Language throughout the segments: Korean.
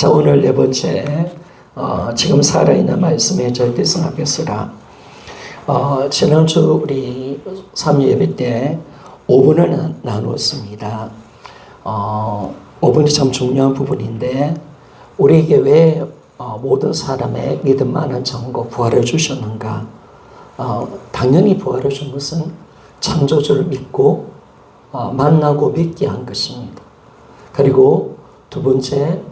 자, 오늘 네 번째, 지금 살아있는 말씀의 절대성 앞에서라. 지난주 우리 3일 예배 때 5분을 나누었습니다. 5분이 참 중요한 부분인데, 우리에게 왜 모든 사람의 믿음 많은 정고 부활을 주셨는가? 당연히 부활을 준 것은 창조주를 믿고 만나고 믿게 한 것입니다. 그리고 두 번째,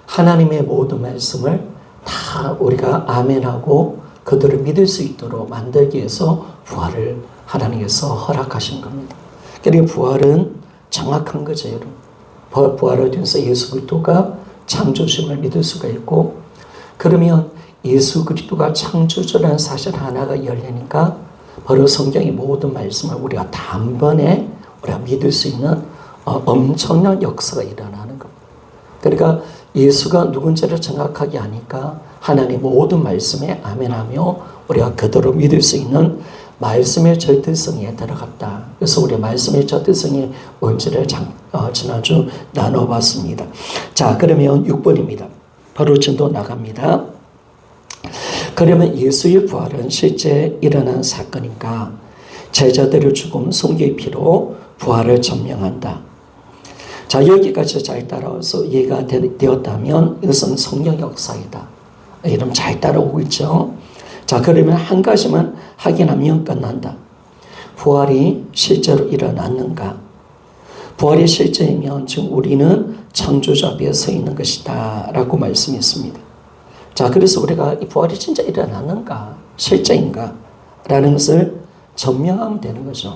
하나님의 모든 말씀을 다 우리가 아멘하고 그들을 믿을 수 있도록 만들기 위해서 부활을 하나님께서 허락하신 겁니다. 그리고 부활은 정확한 거죠, 여러분. 부활을 통해서 예수 그리스도가 창조주임을 믿을 수가 있고, 그러면 예수 그리스도가 창조주라는 사실 하나가 열리니까 바로 성경의 모든 말씀을 우리가 단번에 우리가 믿을 수 있는 엄청난 역사가 일어나는 겁니다. 그러니까 예수가 누군지를 정확하게 아니까 하나님 모든 말씀에 아멘하며 우리가 그대로 믿을 수 있는 말씀의 절대성에 들어갔다. 그래서 우리 말씀의 절대성의 원리를 지난주 나눠봤습니다. 자, 그러면 6번입니다. 바로 전도 나갑니다. 그러면 예수의 부활은 실제 일어난 사건인가? 제자들의 죽음, 성경의 피로 부활을 증명한다. 자, 여기까지 잘 따라와서 이해가 되었다면 이것은 성경 역사이다. 이러면 잘 따라오고 있죠. 자, 그러면 한 가지만 확인하면 끝난다. 부활이 실제로 일어났는가? 부활이 실제이면 지금 우리는 창조주 앞에 서 있는 것이다 라고 말씀했습니다. 자, 그래서 우리가 이 부활이 진짜 일어났는가? 실제인가? 라는 것을 증명하면 되는 거죠.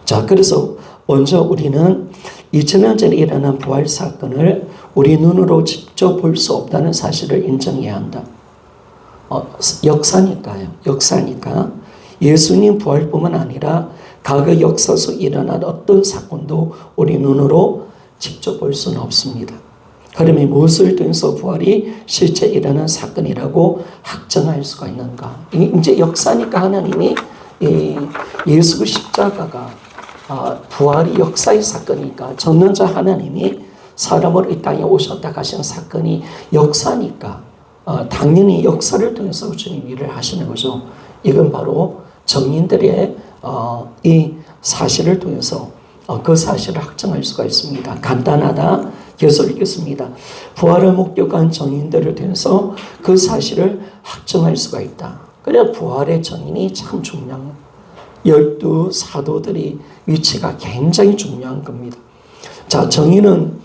자, 그래서 먼저 우리는 2000년 전에 일어난 부활 사건을 우리 눈으로 직접 볼 수 없다는 사실을 인정해야 한다. 역사니까요. 역사니까 예수님 부활뿐만 아니라 과거 역사 속 일어난 어떤 사건도 우리 눈으로 직접 볼 수는 없습니다. 그러면 무엇을 통해서 부활이 실제 일어난 사건이라고 확정할 수가 있는가? 이제 역사니까 하나님이 예수 그 십자가가 부활이 역사의 사건이니까 전능자 하나님이 사람으로 이 땅에 오셨다 가신 사건이 역사니까 당연히 역사를 통해서 주님 일을 하시는 거죠. 이건 바로 정인들의 이 사실을 통해서 그 사실을 확정할 수가 있습니다. 간단하다. 계속 읽겠습니다. 부활을 목격한 정인들을 통해서 그 사실을 확정할 수가 있다. 그래야 부활의 정인이 참 중요한 12 사도들이 위치가 굉장히 중요한 겁니다. 자, 정인은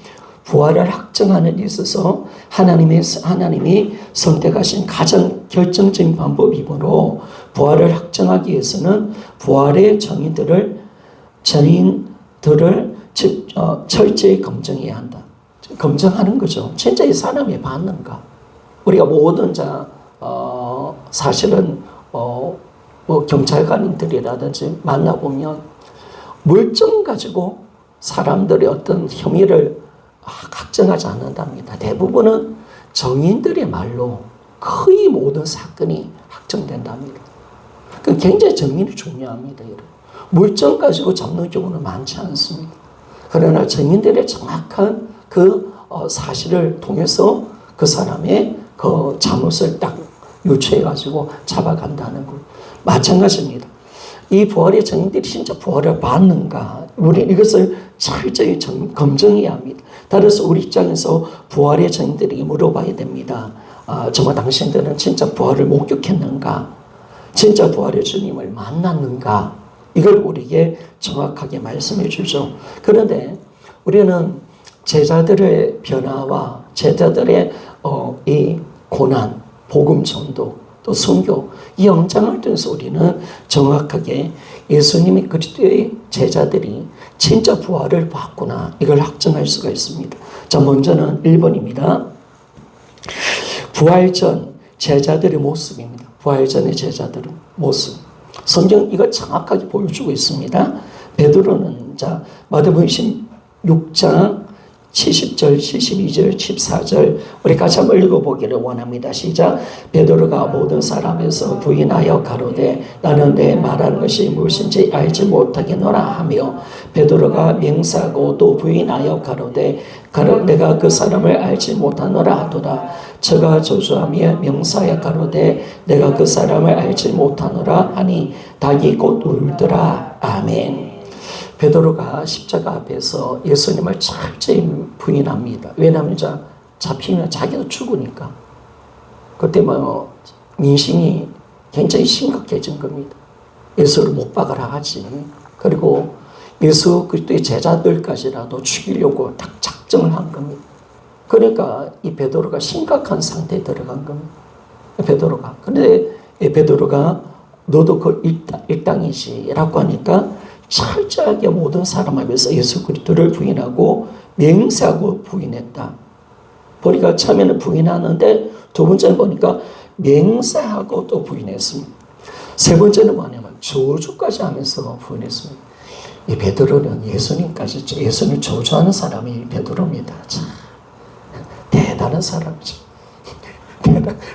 부활을 확정하는 데 있어서 하나님이 선택하신 가장 결정적인 방법이므로 부활을 확정하기 위해서는 부활의 정인들을 철저히 검증해야 한다. 검증하는 거죠. 진짜 이 사람이 맞는가? 우리가 모든 사실은 경찰관들이라든지 만나보면 물증 가지고 사람들의 어떤 혐의를 확정하지 않는답니다. 대부분은 정인들의 말로 거의 모든 사건이 확정된답니다. 굉장히 정인이 중요합니다. 물증 가지고 잡는 경우는 많지 않습니다. 그러나 정인들의 정확한 그 사실을 통해서 그 사람의 그 잘못을 딱 유추해가지고 잡아간다는 것. 마찬가지입니다. 이 부활의 정인들이 진짜 부활을 받는가? 우리는 이것을 철저히 검증해야 합니다. 따라서 우리 입장에서 부활의 정인들이 물어봐야 됩니다. 정말 당신들은 진짜 부활을 목격했는가? 진짜 부활의 주님을 만났는가? 이걸 우리에게 정확하게 말씀해 주죠. 그런데 우리는 제자들의 변화와 제자들의 이 고난, 복음 전도, 또 선교, 이 영장을 통해서 우리는 정확하게 예수님이 그리스도의 제자들이 진짜 부활을 받구나, 이걸 확정할 수가 있습니다. 자, 먼저는 1번입니다. 부활 전 제자들의 모습입니다. 부활 전의 제자들의 모습. 성경 이거 정확하게 보여주고 있습니다. 베드로는 마태복음 6장 70절, 72절, 14절 우리 같이 한번 읽어보기를 원합니다. 시작. 베드로가 모든 사람에서 부인하여 가로되 나는 내 말하는 것이 무엇인지 알지 못하겠노라 하며 베드로가 맹세하고 또 부인하여 가로되 내가 그 사람을 알지 못하노라 하도다. 저가 저주하며 명사하여 가로되 내가 그 사람을 알지 못하노라 하니 닭이 곧 울더라. 아멘. 베드로가 십자가 앞에서 예수님을 철저히 부인합니다. 왜냐하면 잡히면 자기도 죽으니까. 그때 민심이 굉장히 심각해진 겁니다. 예수를 못 박아라 하지. 그리고 예수 그리스도의 제자들까지라도 죽이려고 딱 작정을 한 겁니다. 그러니까 이 베드로가 심각한 상태에 들어간 겁니다. 베드로가. 그런데 베드로가 너도 그 일당이시라고 하니까 철저하게 모든 사람 앞에서 예수 그리스도를 부인하고 맹세하고 부인했다. 보니까 처음에는 부인하는데 두 번째는 보니까 맹세하고 또 부인했습니다. 세 번째는 뭐냐면 저주까지 하면서 부인했습니다. 이 베드로는 예수님 저주하는 사람이 베드로입니다. 참 대단한 사람이죠.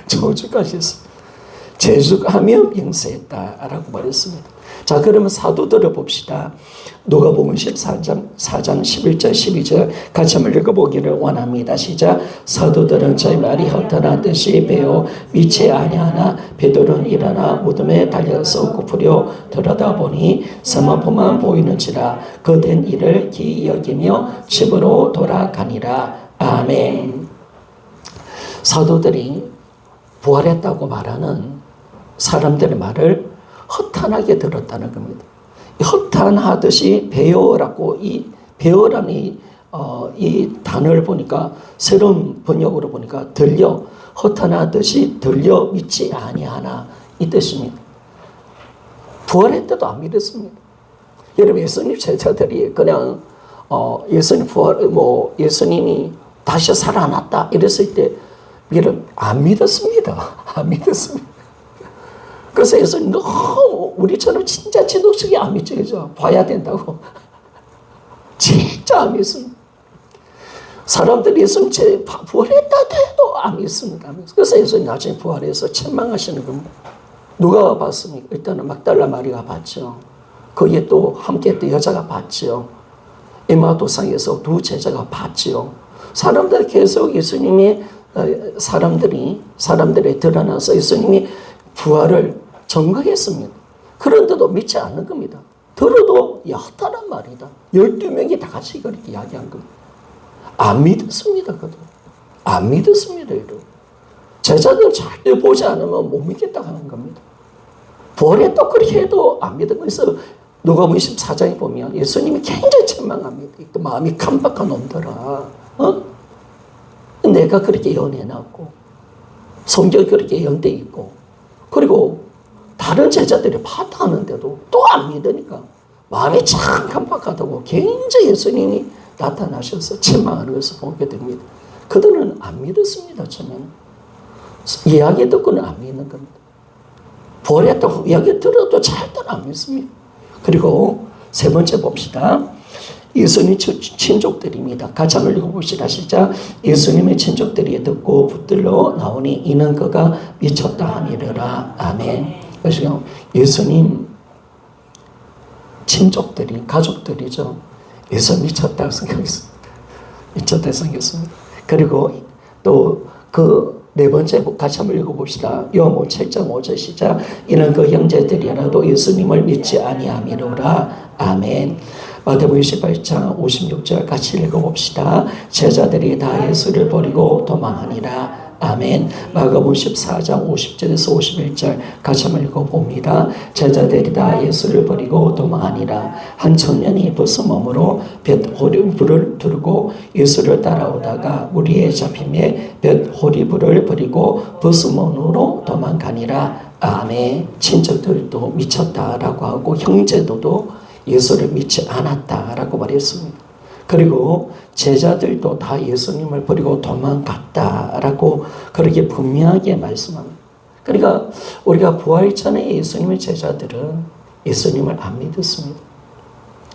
저주까지 했습니다. 저주하며 맹세했다라고 말했습니다. 자, 그러면 사도들을 봅시다. 누가복음 14장 11절 12절 같이 한번 읽어보기를 원합니다. 시작. 사도들은 저희 말이 헛되나 뜻이 배어 미치 아니하나 베드로는 일어나 무덤에 달려서 굽으려 들여다보니 세마포만 보이는지라 그 된 일을 기이 여기며 집으로 돌아가니라. 아멘. 사도들이 부활했다고 말하는 사람들의 말을 허탄하게 들었다는 겁니다. 허탄하듯이 배어라고 이 배어라는 이 단어를 보니까 새로운 번역으로 보니까 들려 허탄하듯이 들려 믿지 아니하나 이 뜻입니다. 부활했다도 안 믿었습니다. 여러분 예수님 제자들이 그냥 예수님 부활 예수님이 다시 살아났다 이랬을 때 여러분 안 믿었습니다. 안 믿었습니다. 그래서 예수님 너무 우리처럼 진짜 지독하게 안 믿죠. 그죠? 봐야 된다고. 진짜 안 믿습니다. 사람들이 예수님 부활했다 해도 안 믿습니다. 그래서 예수님 나중에 부활해서 책망하시는 겁니다. 누가 봤습니까? 일단은 막달라 마리가 봤죠. 거기에 또 함께했던 여자가 봤죠. 에마도상에서 두 제자가 봤죠. 사람들이 계속 예수님이 사람들이 드러나서 예수님이 부활을 증거했습니다. 그런데도 믿지 않는 겁니다. 들어도 허탄한 말이다. 12명이 다 같이 그렇게 이야기한 겁니다. 안 믿었습니다. 안 믿었습니다. 여러분. 제자들 잘 보지 않으면 못 믿겠다 하는 겁니다. 부활했다 그렇게 해도 안 믿은 거에서 누가복음 24장에 보면 예수님이 굉장히 책망합니다. 또 마음이 깜박한 놈들아. 내가 그렇게 연해놨고 성경이 그렇게 예언돼 있고 그리고 다른 제자들이 파도하는데도 또 안 믿으니까 마음이 참 깜빡하다고 굉장히 예수님이 나타나셔서 책망하는 것을 보게 됩니다. 그들은 안 믿었습니다. 처음에는. 이야기 듣고는 안 믿는 겁니다. 부활했다고 이야기 들어도 절대로 안 믿습니다. 그리고 세 번째 봅시다. 예수님 친족들입니다. 같이 한번 읽어봅시다. 시작. 예수님의 친족들이 듣고 붙들러 나오니 이는 그가 미쳤다 하니라. 아멘. 그래서 예수님 친족들이 가족들이죠. 예수 미쳤다고 생각했습니다. 미쳤다고 생각했습니다. 그리고 또 그 네 번째 같이 한번 읽어봅시다. 요한복음 7장 5절 시작. 이는 그 형제들이라도 예수님을 믿지 아니함이로라. 아멘. 마태복음 28장 56절 같이 읽어봅시다. 제자들이 다 예수를 버리고 도망하니라. 아멘. 마가복음 14장 50절에서 51절 같이 한번 읽어봅니다. 제자들이 다 예수를 버리고 도망하니라. 한 청년이 벗어몸으로 벳호리불을 두르고 예수를 따라오다가 무리에 잡힘에 벳호리불을 버리고 벗어몸으로 도망가니라. 아멘. 친척들도 미쳤다라고 하고 형제들도 예수를 믿지 않았다라고 말했습니다. 그리고 제자들도 다 예수님을 버리고 도망갔다라고 그렇게 분명하게 말씀합니다. 그러니까 우리가 부활 전에 예수님의 제자들은 예수님을 안 믿었습니다.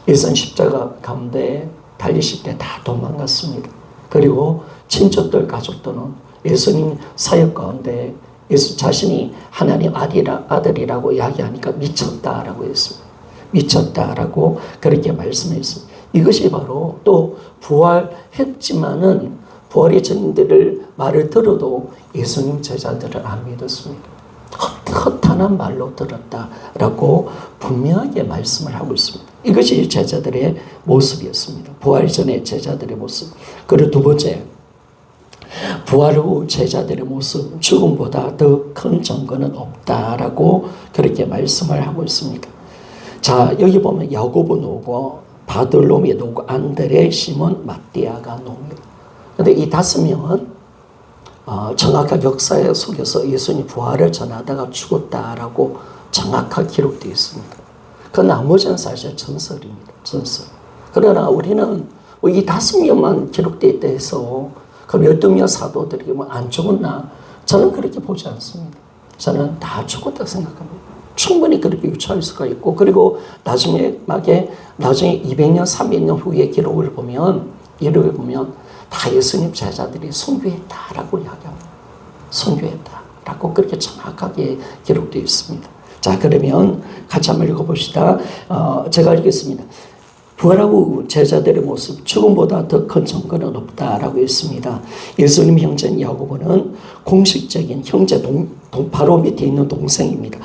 예수님 십자가 가운데 달리실 때 다 도망갔습니다. 그리고 친척들, 가족들은 예수님 사역 가운데 예수 자신이 하나님 아들이라고 이야기하니까 미쳤다라고 했습니다. 미쳤다라고 그렇게 말씀했습니다. 이것이 바로 또 부활했지만은 부활의 증인들을 말을 들어도 예수님 제자들을 안 믿었습니다. 허탄한 말로 들었다라고 분명하게 말씀을 하고 있습니다. 이것이 제자들의 모습이었습니다. 부활 전의 제자들의 모습. 그리고 두 번째, 부활 후 제자들의 모습, 죽음보다 더 큰 증거는 없다라고 그렇게 말씀을 하고 있습니다. 자, 여기 보면 야고보 누구고 바돌로미 누구고 안드레, 시몬, 마띠아가 누굽니다. 그런데 이 5명은 정확한 역사 속에서 예수님 부활을 전하다가 죽었다라고 정확하게 기록되어 있습니다. 그 나머지는 사실 전설입니다. 전설. 그러나 우리는 이 5명만 기록되어 있다 해서 그럼 12명 사도들이 안 죽었나? 저는 그렇게 보지 않습니다. 저는 다 죽었다고 생각합니다. 충분히 그렇게 유추할 수가 있고, 그리고 나중에 200년, 300년 후의 기록을 보면 다 예수님 제자들이 순교했다라고 이야기합니다. 순교했다라고 그렇게 정확하게 기록되어 있습니다. 자, 그러면 같이 한번 읽어봅시다. 제가 읽겠습니다. 부활하고 제자들의 모습, 죽음보다 더 큰 증거는 없다라고 했습니다. 예수님 형제인 야고보는 공식적인 형제 바로 밑에 있는 동생입니다.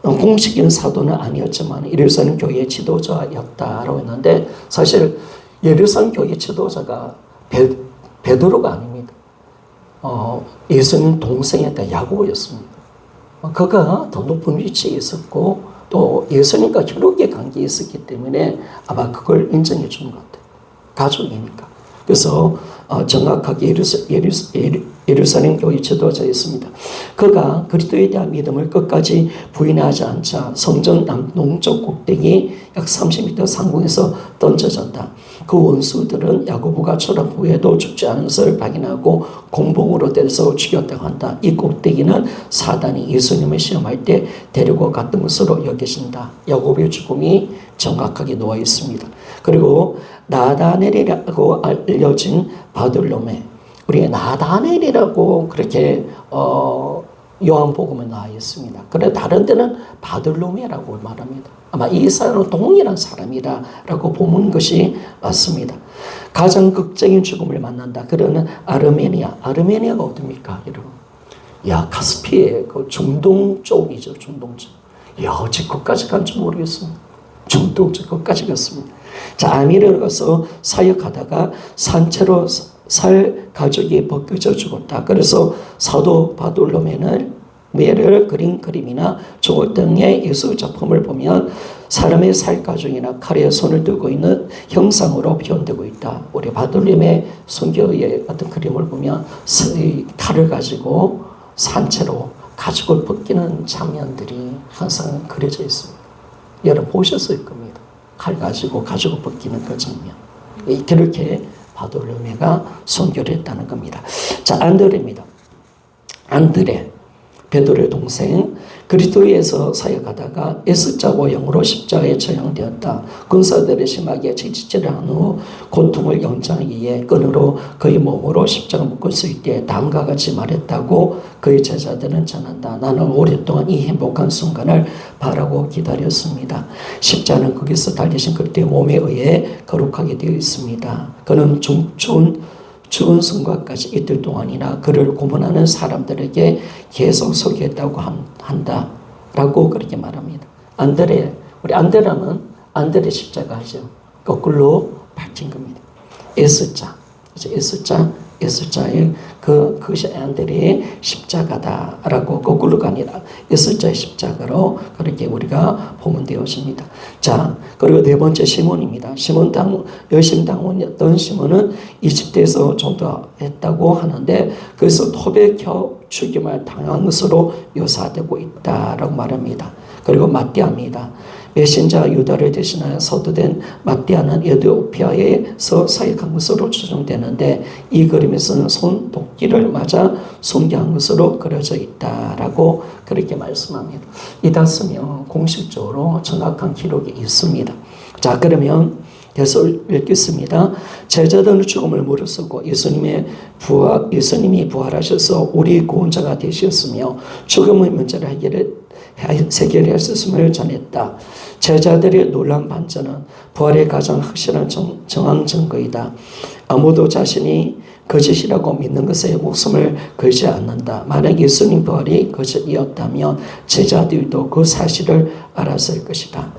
공식적인 사도는 아니었지만 예루살렘 교회의 지도자였다라고 했는데, 사실 예루살렘 교회 지도자가 베드로가 아닙니다. 예수님 동생이었다 야고보였습니다. 그가 더 높은 위치에 있었고 또 예수님과 혈육의 관계에 있었기 때문에 아마 그걸 인정해 주는 것 같아요. 가족이니까. 그래서 정확하게 예루살렘 교회 지도자였습니다. 그가 그리스도에 대한 믿음을 끝까지 부인하지 않자 성전 남동쪽 꼭대기 약 30m 상공에서 던져졌다. 그 원수들은 야고보가 추락 후에도 죽지 않은 것을 확인하고 공봉으로 때려서 죽였다고 한다. 이 꼭대기는 사단이 예수님을 시험할 때 데리고 갔던 것으로 여겨진다. 야고보의 죽음이 정확하게 놓여 있습니다. 그리고 나다넬이라고 알려진 바돌로메, 우리 나다넬이라고 그렇게 요한복음에 나와 있습니다. 그런데 다른 데는 바돌로메라고 말합니다. 아마 이 사람은 동일한 사람이라고 보는 것이 맞습니다. 가장 극적인 죽음을 만난다. 그러는 아르메니아가 어딥니까, 여러분? 카스피의 그 중동 쪽이죠, 중동 쪽. 어찌 거기까지 간지 모르겠습니다. 중동 쪽 거기까지 갔습니다. 자, 아미르에 가서 사역하다가 산채로 살 가죽이 벗겨져 죽었다. 그래서 사도 바돌로메를 그린 그림이나 조각 등의 예술 작품을 보면 사람의 살 가죽이나 칼에 손을 들고 있는 형상으로 표현되고 있다. 우리 바돌로메 선교의 어떤 그림을 보면 칼을 가지고 산채로 가죽을 벗기는 장면들이 항상 그려져 있습니다. 여러분 보셨을 겁니다. 칼 가지고 가죽을 벗기는 그 장면. 그렇게 바돌로메가 선교를 했다는 겁니다. 자, 안드레입니다. 안드레, 베드로의 동생, 그리스도에서 사역하다가 S자 모형으로 십자가에 처형되었다. 군사들의 심하게 채찍질을 한 후 고통을 연장하기 위해 끈으로 그의 몸으로 십자가 묶었을 때 다음과 같이 말했다고 그의 제자들은 전한다. 나는 오랫동안 이 행복한 순간을 바라고 기다렸습니다. 십자가는 거기서 달리신 그때의 몸에 의해 거룩하게 되어 있습니다. 그는 죽은 순간까지 이틀 동안이나 그를 고문하는 사람들에게 계속 소개했다고 한다. 라고 그렇게 말합니다. 우리 안드레는 안드레 십자가 하죠. 거꾸로 밝힌 겁니다. S자. S자의 그것이 안드레의 십자가다라고 거꾸로가 아니라 S자의 십자가로 그렇게 우리가 보면 되었습니다. 자, 그리고 네 번째 시몬입니다. 열심 당원이었던 시몬은 이집트에서 전도했다고 하는데 그래서 토백혀 죽임을 당한 것으로 묘사되고 있다라고 말합니다. 그리고 마띠아입니다. 메신저 유다를 대신하여 서두된 마띠아는 에티오피아에서 사역한 것으로 추정되는데 이 그림에서는 손 도끼를 맞아 순교한 것으로 그려져 있다라고 그렇게 말씀합니다. 이 5명 공식적으로 정확한 기록이 있습니다. 자, 그러면 계속 읽겠습니다. 제자들은 죽음을 무릅쓰고 예수님이 부활하셔서 우리 구원자가 되셨으며 죽음의 문제를 해결하셨음을 전했다. 제자들의 놀란 반전은 부활의 가장 확실한 정황 증거이다. 아무도 자신이 거짓이라고 믿는 것에 목숨을 걸지 않는다. 만약 예수님 부활이 거짓이었다면 제자들도 그 사실을 알았을 것이다.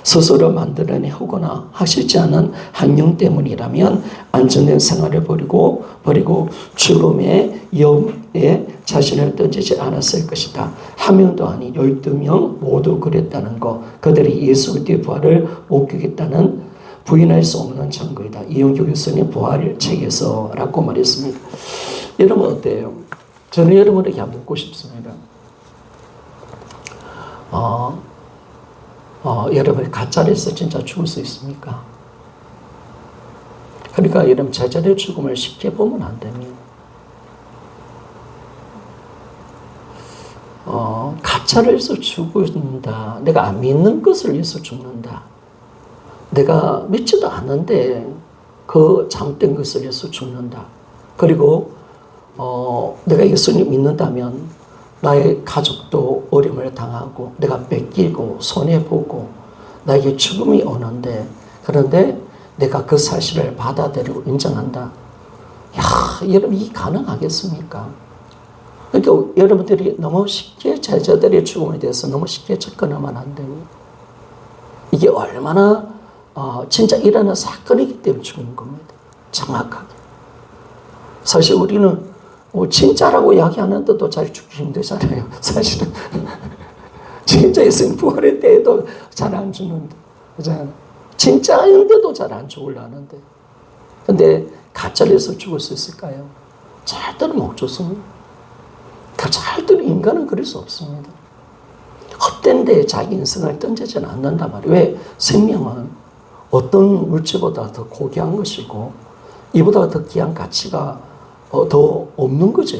스스로 만들어내거나 하시지 않은 학령 때문이라면 안전된 생활을 버리고 죽음의 위험에 자신을 던지지 않았을 것이다. 한 명도 아닌 12명 모두 그랬다는 것. 그들이 예수 그리스도의 부활을 목격했다는 부인할 수 없는 증거이다. 이용규 교수님 부활 책에서라고 말했습니다. 여러분 어때요? 저는 여러분에게 한번 묻고 싶습니다. 여러분이 가짜에서 진짜 죽을 수 있습니까? 그러니까 여러분 제자들의 죽음을 쉽게 보면 안 됩니다. 가짜를 위해서 죽는다. 내가 안 믿는 것을 위해서 죽는다. 내가 믿지도 않는데 그 잘못된 것을 위해서 죽는다. 그리고 내가 예수님 믿는다면 나의 가족도 어려움을 당하고 내가 뺏기고 손해보고 나에게 죽음이 오는데 그런데 내가 그 사실을 받아들이고 인정한다. 야, 여러분 이게 가능하겠습니까? 그러니까 여러분들이 너무 쉽게 제자들의 죽음에 대해서 너무 쉽게 접근하면 안 돼요. 이게 얼마나 진짜 일어난 사건이기 때문에 죽은 겁니다. 정확하게. 사실 우리는 진짜라고 이야기하는데도 잘 죽기 힘들잖아요. 사실은. 진짜 예수님 부활의 때에도 잘 안 죽는데. 그죠? 진짜인데도 잘 안 죽으려는데. 근데 가짜를 해서 죽을 수 있을까요? 절대로 못 죽습니다. 절대로 인간은 그럴 수 없습니다. 헛된 데에 자기 인생을 던지지는 않는단 말이에요. 왜? 생명은 어떤 물질보다 더 고귀한 것이고 이보다 더 귀한 가치가 더 없는 거죠.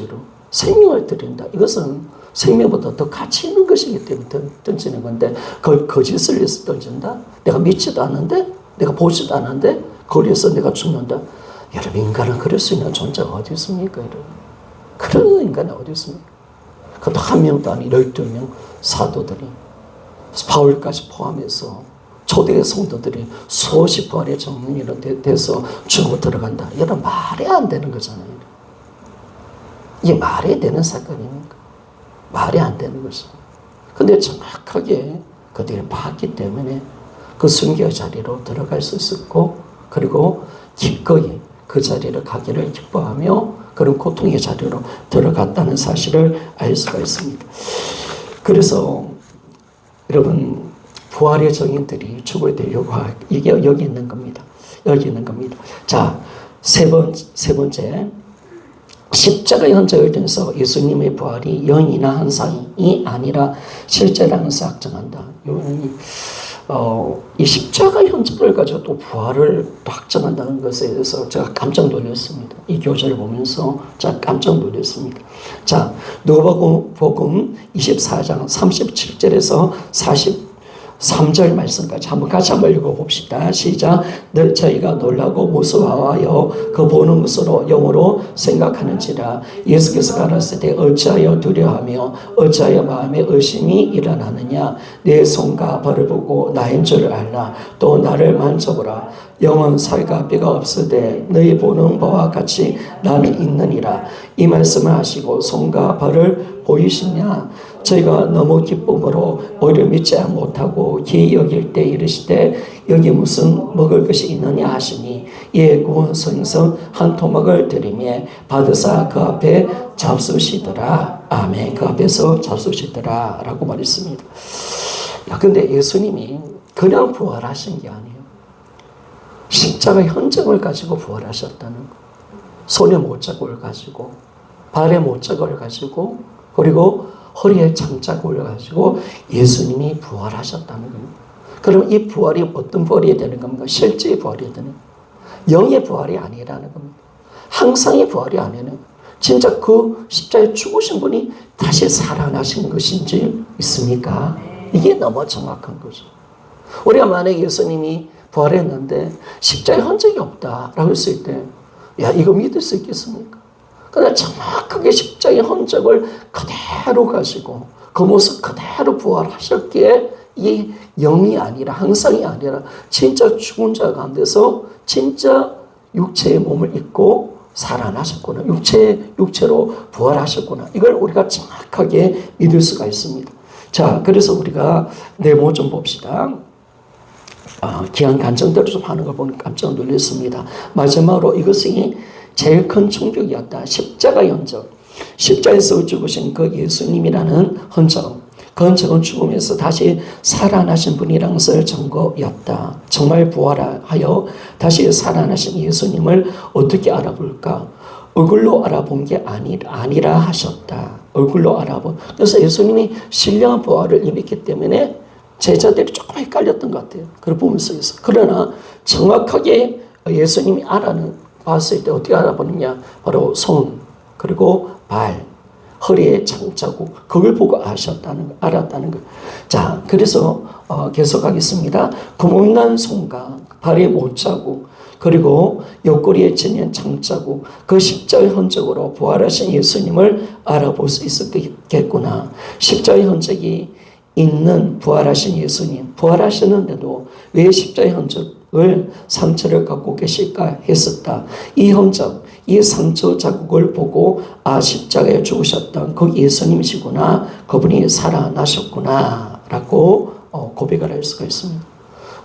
생명을 드린다. 이것은 생명보다 더 가치 있는 것이기 때문에 던지는 건데 그걸 거짓을 위해서 던진다? 내가 믿지도 않는데 내가 보지도 않는데 거기에서 내가 죽는다? 여러분 인간은 그럴 수 있는 존재가 어디 있습니까? 여러분? 그런 인간이 어디 있습니까? 그것도 한 명도 아닌 12명 사도들이 바울까지 포함해서 초대 성도들이 수없이 부활의 정문으로 돼서 죽고 들어간다. 여러분 말이 안 되는 거잖아요. 이게 말이 되는 사건입니까? 말이 안 되는 것입니다. 근데 정확하게 그들이 봤기 때문에 그 순교의 자리로 들어갈 수 있었고 그리고 기꺼이 그 자리를 가기를 기뻐하며 그런 고통의 자리로 들어갔다는 사실을 알 수가 있습니다. 그래서 여러분 부활의 정인들이 죽을 때 요구할 이게 여기 있는 겁니다. 여기 있는 겁니다. 자, 세 번째 십자가의 흔적을 통해서 예수님의 부활이 영이나 환상이 아니라 실제라는 것을 확정한다. 이 십자가의 흔적을 가지고 또 부활을 또 확정한다는 것에 대해서 제가 깜짝 놀랐습니다. 이 교재를 보면서 제가 깜짝 놀랐습니다. 자, 누가복음 24장 37절에서 43절 말씀까지 같이 한번 읽어봅시다. 시작. 늘 저희가 놀라고 무서워하여 그 보는 것으로 영으로 생각하는지라. 예수께서 가라사대 어찌하여 두려워하며 어찌하여 마음에 의심이 일어나느냐. 내 손과 발을 보고 나인 줄 알라. 또 나를 만져보라. 영은 살과 뼈가 없으되 너희 보는 바와 같이 나는 있느니라. 이 말씀을 하시고 손과 발을 보이시냐. 저희가 너무 기쁨으로 오히려 믿지 못하고 기이 여길 때 이르시되 여기 무슨 먹을 것이 있느냐 하시니 이에 구운 생선 한 토막을 드리며 받으사 그 앞에 잡수시더라. 아멘. 그 앞에서 잡수시더라 라고 말했습니다. 근데 예수님이 그냥 부활하신 게 아니에요. 십자가의 흔적을 가지고 부활하셨다는 거. 손에 못자국을 가지고 발에 못자국을 가지고 그리고 허리에 장자국을 가지고 예수님이 부활하셨다는 겁니다. 그럼 이 부활이 어떤 부활이 되는 겁니까? 실제의 부활이 되는 영의 부활이 아니라는 겁니다. 항상의 부활이 아니라는 진짜 그 십자가에 죽으신 분이 다시 살아나신 것인지 있습니까? 이게 너무 정확한 거죠. 우리가 만약에 예수님이 부활했는데 십자가의 흔적이 없다라고 했을 때, 야, 이거 믿을 수 있겠습니까? 그러나 정확하게 십자가의 흔적을 그대로 가지고 그 모습 그대로 부활하셨기에 이 영이 아니라 항상이 아니라 진짜 죽은 자 가운데서 진짜 육체의 몸을 입고 살아나셨구나. 육체로 부활하셨구나. 이걸 우리가 정확하게 믿을 수가 있습니다. 자, 그래서 우리가 네모 좀 봅시다. 귀한 간증대로 좀 하는 걸 보니 깜짝 놀랐습니다. 마지막으로 이것이 제일 큰 충격이었다. 십자가 흔적. 십자에서 죽으신 그 예수님이라는 흔적. 그 흔적은 죽음에서 다시 살아나신 분이라는 것을 증거였다. 정말 부활하여 다시 살아나신 예수님을 어떻게 알아볼까? 얼굴로 알아본 게 아니라 하셨다. 얼굴로 알아본. 그래서 예수님이 신령한 부활을 입었기 때문에 제자들이 조금 헷갈렸던 것 같아요. 그 부분 속에서. 그러나 정확하게 예수님이 봤을 때 어떻게 알아보느냐. 바로 손, 그리고 발, 허리에 장자국, 그걸 보고 알았다는 거. 자, 그래서 계속하겠습니다. 구멍난 손과 발에 못자국, 그리고 옆구리에 지닌 장자국, 그 십자의 흔적으로 부활하신 예수님을 알아볼 수 있었겠구나. 십자의 흔적이 있는 부활하신 예수님, 부활하셨는데도 왜 십자의 흔적을 상처를 갖고 계실까 했었다. 이 흔적, 이 상처 자국을 보고 십자가에 죽으셨던 그 예수님이시구나, 그분이 살아나셨구나 라고 고백을 할 수가 있습니다.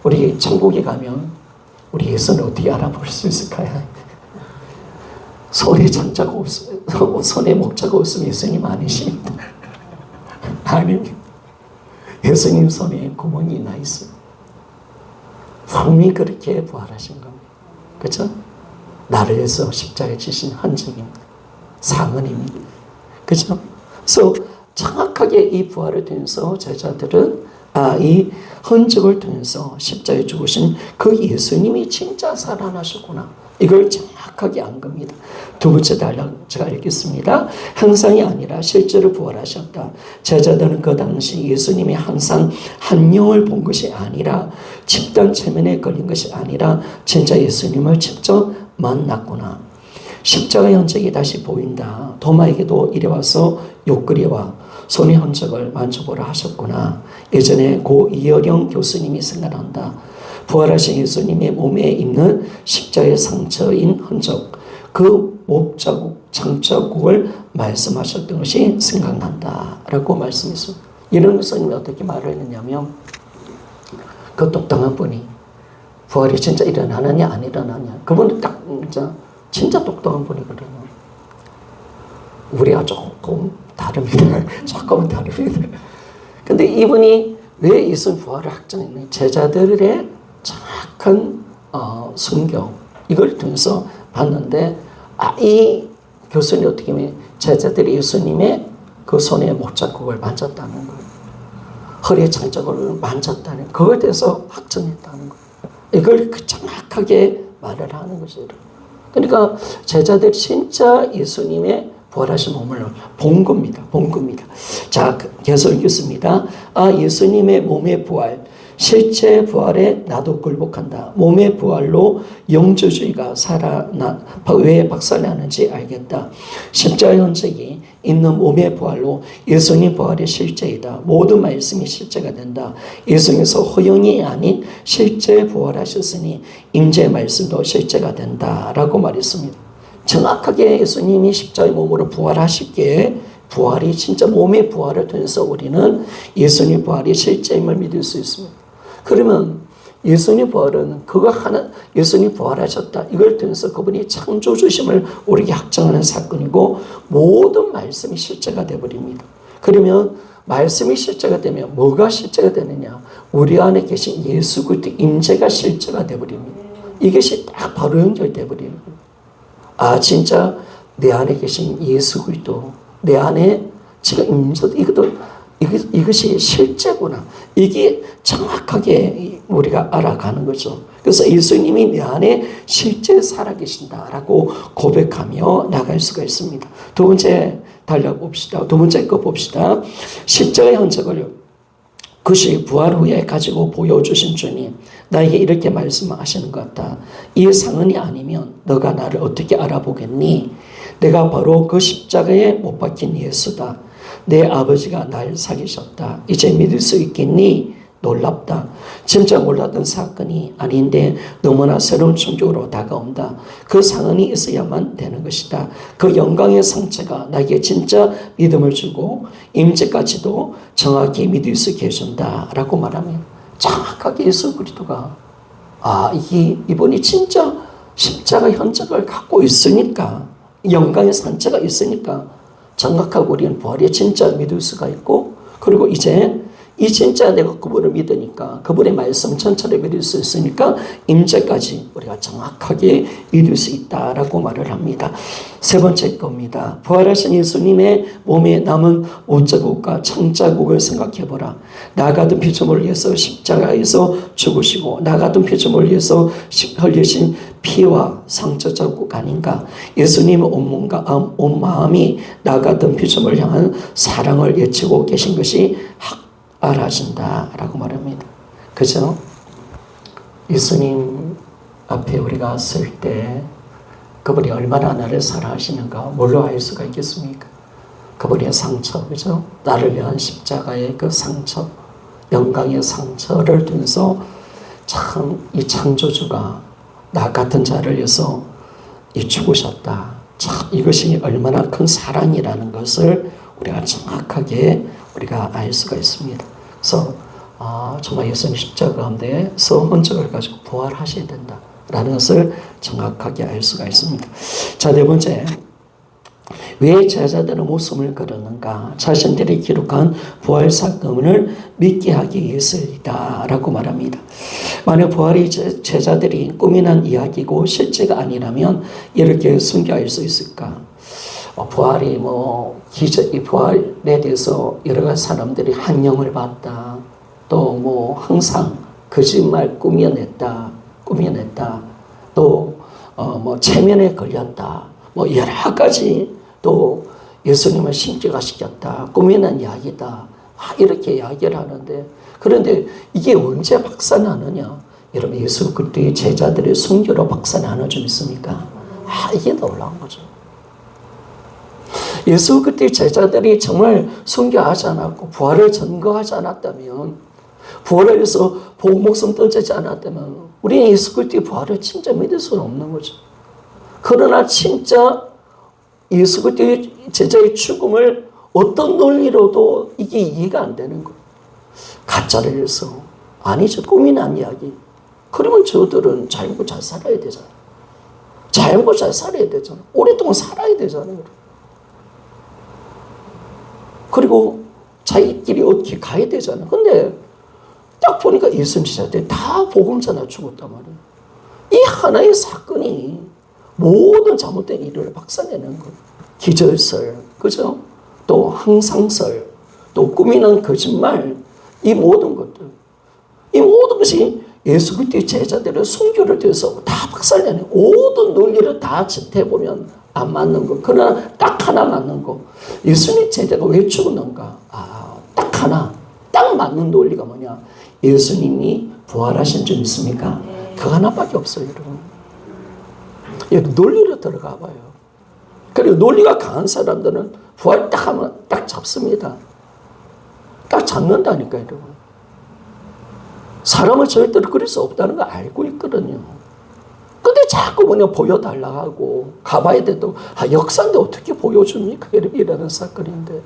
우리 천국에 가면 우리 예수는 어떻게 알아볼 수 있을까요? 손에 장자가 없으면, 손에 목자가 없으면 예수님 아니십니다. 아닙니다. 예수님 손에 구멍이 나 있어요. 분명히 그렇게 부활하신 겁니다. 그렇죠? 나를 위해서 십자가에 지신 흔적입니다. 상흔입니다. 그렇죠? 그래서 정확하게 이 부활을 통해서 제자들은 이 흔적을 통해서 십자가에 죽으신 그 예수님이 진짜 살아나셨구나. 이걸 정확하게 안 겁니다. 두 번째 단락 제가 읽겠습니다. 형상이 아니라 실제로 부활하셨다. 제자들은 그 당시 예수님이 항상 한 영을 본 것이 아니라 집단 체면에 걸린 것이 아니라 진짜 예수님을 직접 만났구나. 십자가의 흔적이 다시 보인다. 도마에게도 이래 와서 옆구리와 손의 흔적을 만져보라 하셨구나. 예전에 고 이어령 교수님이 생각난다. 부활하신 예수님의 몸에 있는 십자가의 상처인 흔적, 그 목자국, 장자국을 말씀하셨던 것이 생각난다 라고 말씀했습니다. 이런 교수님이 어떻게 말을 했느냐면, 그 똑똑한 분이 부활이 진짜 일어나느냐 안 일어나냐, 그분은 딱 진짜 똑똑한 분이거든요. 우리가 조금 다릅니다. 조금은 다릅니다. 근데 이분이 왜 예수님 부활을 확정했느냐, 제자들의 정확한 순교, 이걸 통해서 봤는데, 이 교수님이 어떻게 하면 제자들이 예수님의 그 손에 목자국을 만졌다는 거예요. 허리에 장자국을 만졌다는, 그거에 대해서 확정했다는 거예요. 이걸 정확하게 말을 하는 것이죠. 그러니까 제자들이 진짜 예수님의 부활하신 몸을 본 겁니다. 자, 계속 읽겠습니다. 예수님의 몸의 부활, 실제 부활에 나도 굴복한다. 몸의 부활로 영주주의가 왜 박살나는지 알겠다. 십자가의 흔적이 있는 몸의 부활로 예수님 부활이 실제이다. 모든 말씀이 실제가 된다. 예수님께서 허영이 아닌 실제 부활하셨으니 임재 말씀도 실제가 된다 라고 말했습니다. 정확하게 예수님이 십자가의 몸으로 부활하시기에 부활이 진짜 몸의 부활을 통해서 우리는 예수님 부활이 실제임을 믿을 수 있습니다. 그러면 예수님 부활은 예수님 부활하셨다, 이걸 통해서 그분이 창조주심을 우리에게 확정하는 사건이고, 모든 말씀이 실제가 되어버립니다. 그러면 말씀이 실제가 되면 뭐가 실제가 되느냐? 우리 안에 계신 예수 그리스도 임재가 실제가 되어버립니다. 이것이 딱 바로 연결되어 버리는 거예요. 진짜 내 안에 계신 예수 그리스도, 내 안에 지금 임재, 이것이 실제구나. 이게 정확하게 우리가 알아가는 거죠. 그래서 예수님이 내 안에 실제 살아계신다라고 고백하며 나갈 수가 있습니다. 두 번째 단락 봅시다. 두 번째 거 봅시다. 십자가의 흔적을 그것이 부활 후에 가지고 보여주신 주님, 나에게 이렇게 말씀하시는 것 같다. 이 상흔이 아니면 너가 나를 어떻게 알아보겠니? 내가 바로 그 십자가에 못 박힌 예수다. 내 아버지가 날 살리셨다. 이제 믿을 수 있겠니? 놀랍다. 진짜 몰랐던 사건이 아닌데 너무나 새로운 충격으로 다가온다. 그 상흔이 있어야만 되는 것이다. 그 영광의 상처가 나에게 진짜 믿음을 주고 임재까지도 정확히 믿을 수 있게 해준다 라고 말하면 정확하게 예수 그리스도가 이분이 진짜 십자가 현장을 갖고 있으니까, 영광의 상처가 있으니까 정확하게 우리는 부활에 진짜 믿을 수가 있고, 그리고 이제 이 진짜 내가 그분을 믿으니까, 그분의 말씀 전체를 믿을 수 있으니까 임재까지 우리가 정확하게 믿을 수 있다라고 말을 합니다. 세 번째 겁니다. 부활하신 예수님의 몸에 남은 옷자국과 창자국을 생각해보라. 나 같은 피조물을 위해서 십자가에서 죽으시고 나 같은 피조물을 위해서 흘리신 피와 상처 자국 아닌가. 예수님의 온 마음이 나 같은 피조물을 향한 사랑을 외치고 계신 것이 알아진다 라고 말합니다. 그죠? 예수님 앞에 우리가 설 때 그분이 얼마나 나를 사랑하시는가 뭘로 알 수가 있겠습니까? 그분의 상처, 그죠? 나를 위한 십자가의 그 상처, 영광의 상처를 통해서 참 이 창조주가 나 같은 자를 위해서 죽으셨다. 참 이것이 얼마나 큰 사랑이라는 것을 우리가 정확하게 우리가 알 수가 있습니다. 그래서 정말 예수님 십자가 가운데서 흔적을 가지고 부활하셔야 된다라는 것을 정확하게 알 수가 있습니다. 자, 네 번째, 왜 제자들은 목숨을 걸었는가? 자신들이 기록한 부활 사건을 믿게 하기 위해서이다라고 말합니다. 만약 부활이 제자들이 꾸미는 이야기고 실제가 아니라면 이렇게 숨겨할 수 있을까? 부활이 이 부활에 대해서 여러 가지 사람들이 환영을 받다. 또 항상 거짓말 꾸며냈다. 또 체면에 걸렸다. 여러 가지 또 예수님을 신격화시켰다. 꾸미는 이야기다. 이렇게 이야기를 하는데, 그런데 이게 언제 박살나느냐? 여러분, 예수 그리스도의 제자들의 순교로 박살나는 좀 있습니까? 이게 놀라운 거죠. 예수 그리스도의 제자들이 정말 순교하지 않았고 부활을 전거하지 않았다면, 부활을 위해서 보고 목숨 던지지 않았다면 우리는 예수 그리스도의 부활을 진짜 믿을 수는 없는 거죠. 그러나 진짜 예수 그리스도의 제자의 죽음을 어떤 논리로도 이게 이해가 안 되는 거예요. 가짜를 위해서, 아니죠, 꾸미는 이야기. 그러면 저들은 자유고 잘 살아야 되잖아요. 자유고 잘 살아야 되잖아요. 오랫동안 살아야 되잖아요. 그리고 자기끼리 어떻게 가야 되잖아요. 근데 딱 보니까 예수님 제자들이 다 복음 전하 죽었단 말이에요. 이 하나의 사건이 모든 잘못된 일을 박살내는 거예요. 기절설, 그죠? 또 항상설, 또 꾸미는 거짓말, 이 모든 것들, 이 모든 것이 예수 그리스도의 제자들의 순교를 통해서 다 박살내는, 모든 논리를 다 짚어보면 안 맞는 거. 그러나 딱 하나 맞는 거. 예수님 제자가 왜 죽었는가? 딱 하나, 딱 맞는 논리가 뭐냐? 예수님이 부활하신 줄 믿습니까? 그거 하나밖에 없어요, 여러분. 논리로 들어가 봐요. 그리고 논리가 강한 사람들은 부활 딱 하면 딱 잡습니다. 딱 잡는다니까요, 여러분. 사람을 절대로 그릴 수 없다는 거 알고 있거든요. 근데 자꾸 보여달라고 하고, 가봐야 돼도, 역사인데 어떻게 보여줍니까? 이라는 사건인데.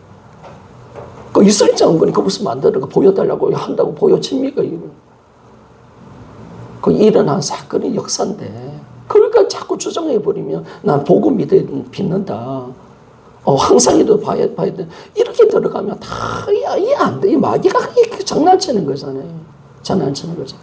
그 이슬 장군이 그 무슨 만드는 거 보여달라고 한다고 보여집니까? 그 일어난 사건이 역사인데. 그러니까 자꾸 주장해버리면 난 복음 믿는다. 항상이도 봐야 돼. 이렇게 들어가면 다 이해 안 돼. 이 마귀가 장난치는 거잖아요. 장난치는 거죠.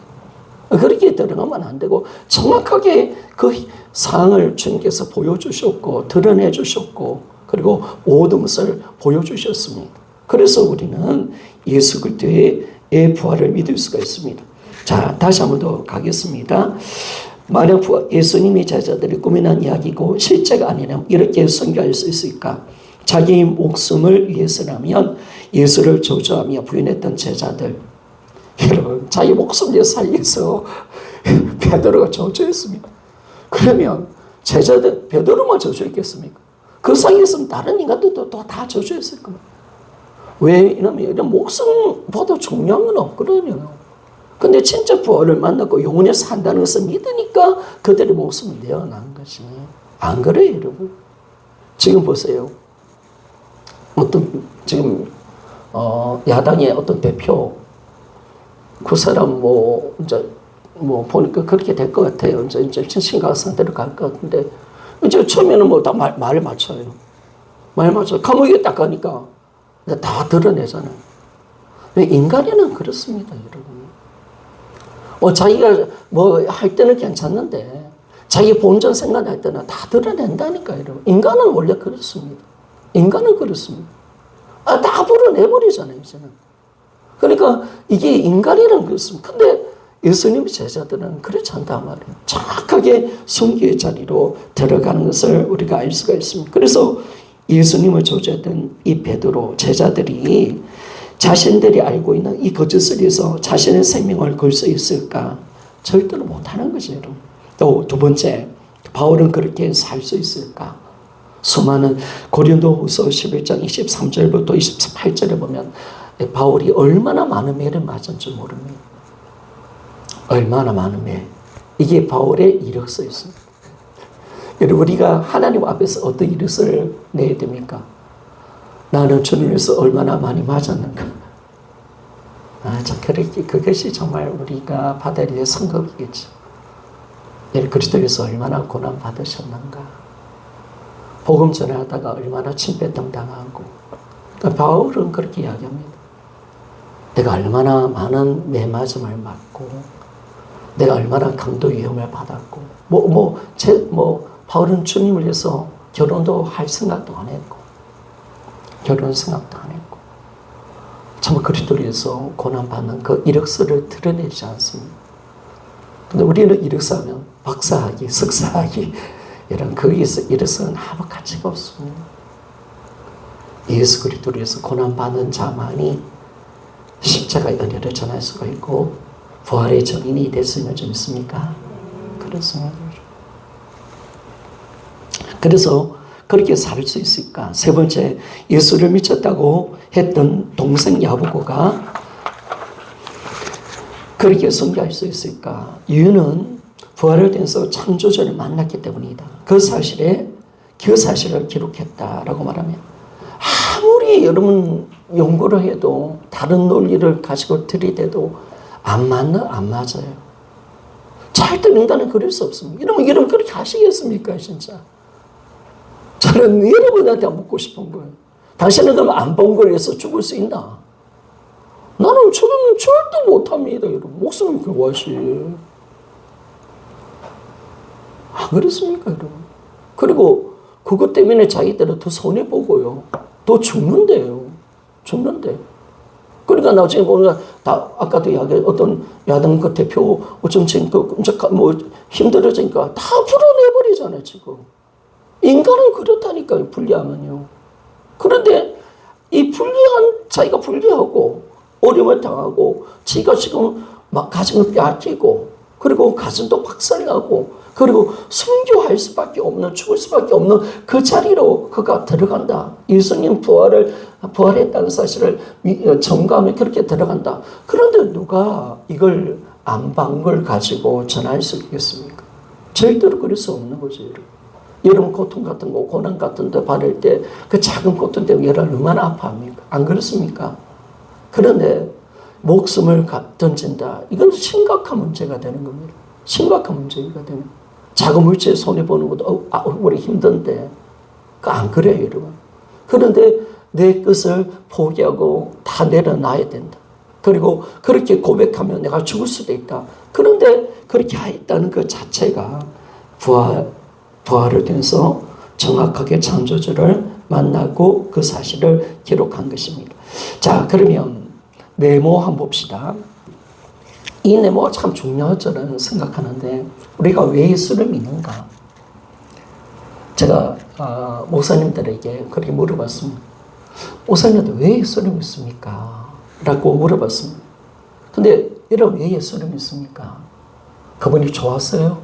그렇게 들어가면 안 되고 정확하게 그 상을 주님께서 보여주셨고 드러내 주셨고 그리고 모든 것을 보여주셨습니다. 그래서 우리는 예수 그리스도의 부활을 믿을 수가 있습니다. 자, 다시 한 번 더 가겠습니다. 만약 예수님이 제자들이 꾸미는 이야기고 실제가 아니라면 이렇게 선교할 수 있을까? 자기 목숨을 위해서라면 예수를 저주하며 부인했던 제자들, 여러분, 자기 목숨을 살려서 베드로가 저주했습니다. 그러면 제자들 베드로만 저주했겠습니까? 그 상에 있으면 다른 인간들도 또 다 저주했을 겁니다. 왜? 이러면 목숨보다 중요한 건 없거든요. 근데 진짜 부활을 만나고 영원히 산다는 것을 믿으니까 그들의 목숨을 내어난 것이. 안 그래요, 여러분? 지금 보세요. 지금 야당의 어떤 대표, 그 사람 보니까 그렇게 될 것 같아요. 이제 심각한 상태로 갈 것 같은데, 이제 처음에는 다 말 맞춰요. 말 맞춰. 감옥에 딱 가니까 다 드러내잖아요. 인간이는 그렇습니다, 여러분. 자기가 할 때는 괜찮는데, 자기 본전 생각할 때는 다 드러낸다니까, 여러분. 인간은 원래 그렇습니다. 인간은 그렇습니다. 다 불어내버리잖아요, 이제는. 그러니까 이게 인간이란 그렇습니다. 근데 예수님의 제자들은 그렇지 않단 말이에요. 정확하게 성기의 자리로 들어가는 것을 우리가 알 수가 있습니다. 그래서 예수님을 저주했던 이 베드로 제자들이 자신들이 알고 있는 이 거짓을 위해서 자신의 생명을 걸 수 있을까? 절대로 못하는 거죠, 여러분. 또 두 번째, 바울은 그렇게 살 수 있을까? 수많은 고린도후서 11장 23절부터 28절에 보면 바울이 얼마나 많은 매를 맞은 줄 모릅니다. 얼마나 많은 매. 이게 바울의 이력서였습니다. 여러분, 우리가 하나님 앞에서 어떤 이력서를 내야 됩니까? 나는 주님에서 얼마나 많이 맞았는가. 그것이 정말 우리가 받아야 될 성격이겠죠. 그리스도에서 얼마나 고난 받으셨는가. 복음 전하다가 얼마나 침뱉음 당하고. 그러니까 바울은 그렇게 이야기합니다. 내가 얼마나 많은 매맞음을 맞고, 내가 얼마나 강도 위험을 받았고, 바울은 주님을 위해서 결혼도 할 생각도 안 했고, 결혼 생각도 안 했고, 참 그리스도를 위해서 고난받는 그 이력서를 드러내지 않습니다. 근데 우리는 이력서하면 박사학위, 석사학위, 이런 그 이력서는 아무 가치가 없습니다. 예수 그리스도를 위해서 고난받는 자만이 십자가의 은혜를 전할 수가 있고 부활의 증인이 될 수 있는 점 있습니까? 그렇습니다. 그래서 그렇게 살 수 있을까? 세 번째, 예수를 미쳤다고 했던 동생 야부고가 그렇게 선교할 수 있을까? 이유는 부활을 통해서 창조주를 만났기 때문이다. 그 사실을 기록했다라고 말하면 아무리 여러분 연구를 해도 다른 논리를 가지고 들이대도 안 맞아요. 절대 인간은 그럴 수 없습니다. 여러분 그렇게 하시겠습니까, 진짜? 저는 여러분한테 묻고 싶은 거예요. 당신은 그럼 안 본 걸 위해서 죽을 수 있나? 저는 절대 못합니다, 여러분. 목숨을 구하시. 안 그렇습니까, 여러분? 그리고 그것 때문에 자기들은 더 손해보고요. 더 죽는데요. 그러니까 나중에 보니까 아까도 어떤 야당 그 대표 힘들어지니까 다 풀어내버리잖아요, 지금. 인간은 그렇다니까요, 불리하면요. 그런데 이 자기가 불리하고 어려움을 당하고 지가 지금 막 가정을 빼앗기고 그리고 가정도 박살나고 그리고 순교할 수밖에 없는 죽을 수밖에 없는 그 자리로 그가 들어간다. 예수님 부활했다는 사실을 점검하며 그렇게 들어간다. 그런데 누가 이걸 안 본 걸 가지고 전할 수 있겠습니까? 절대로 그럴 수 없는 거죠, 여러분 고통 같은 거, 고난 같은 데 받을 때 그 작은 고통 때문에 여러분 얼마나 아파합니까? 안 그렇습니까? 그런데 목숨을 던진다. 이건 심각한 문제가 되는 겁니다. 심각한 문제가 되는. 작은 물질에 손해보는 것도 우리 힘든데 안 그래요, 여러분. 그런데 내 것을 포기하고 다 내려놔야 된다. 그리고 그렇게 고백하면 내가 죽을 수도 있다. 그런데 그렇게 했다는 그 자체가 부활을 통해서 정확하게 창조주를 만나고 그 사실을 기록한 것입니다. 자, 그러면 네모 한번 봅시다. 이 네모가 참 중요할 줄은 생각하는데 우리가 왜 예수를 믿는가? 제가 목사님들에게 그렇게 물어봤습니다. 목사님들 왜 예수를 믿습니까? 라고 물어봤습니다. 근데 여러분 왜 예수를 믿습니까? 그분이 좋았어요?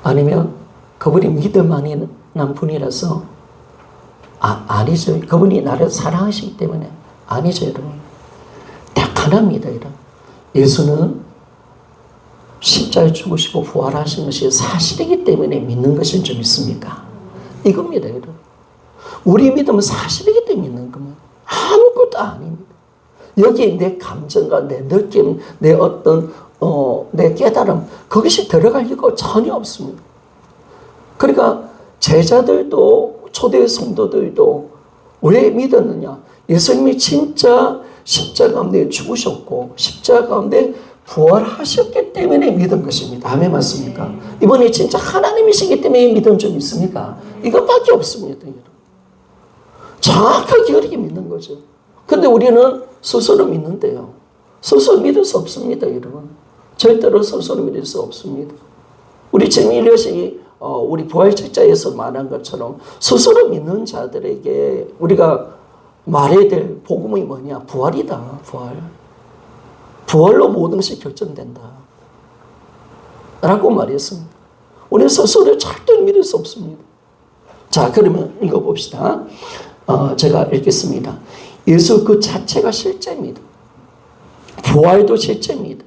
아니면 그분이 믿음 많이 난 분이라서? 아니죠. 그분이 나를 사랑하시기 때문에. 아니죠, 여러분. 딱 하나입니다, 여러분. 예수는 십자가에 죽으시고 부활하신 것이 사실이기 때문에 믿는 것인 줄 믿습니까? 이겁니다, 여러분. 우리 믿음은 사실이기 때문에 믿는 겁니다. 아무것도 아닙니다. 여기에 내 감정과 내 느낌, 내 어떤 내 깨달음, 그것이 들어갈 이유가 전혀 없습니다. 그러니까 제자들도 초대 성도들도 왜 믿었느냐? 예수님이 진짜 십자가 가운데 죽으셨고 십자가 가운데 부활하셨기 때문에 믿은 것입니다. 아멘 맞습니까? 이번에 진짜 하나님이시기 때문에 믿은 점 있습니까? 이것밖에 없습니다. 정확하게 그렇게 믿는 거죠. 근데 우리는 스스로 믿는데요. 스스로 믿을 수 없습니다, 여러분. 절대로 스스로 믿을 수 없습니다. 우리 제미일럿이 우리 부활책자에서 말한 것처럼 스스로 믿는 자들에게 우리가 말해야 될 복음이 뭐냐? 부활이다, 부활. 부활로 모든 것이 결정된다. 라고 말했습니다. 우리는 스스로 절대 믿을 수 없습니다. 자, 그러면 읽어봅시다. 제가 읽겠습니다. 예수 그 자체가 실제입니다. 부활도 실제입니다.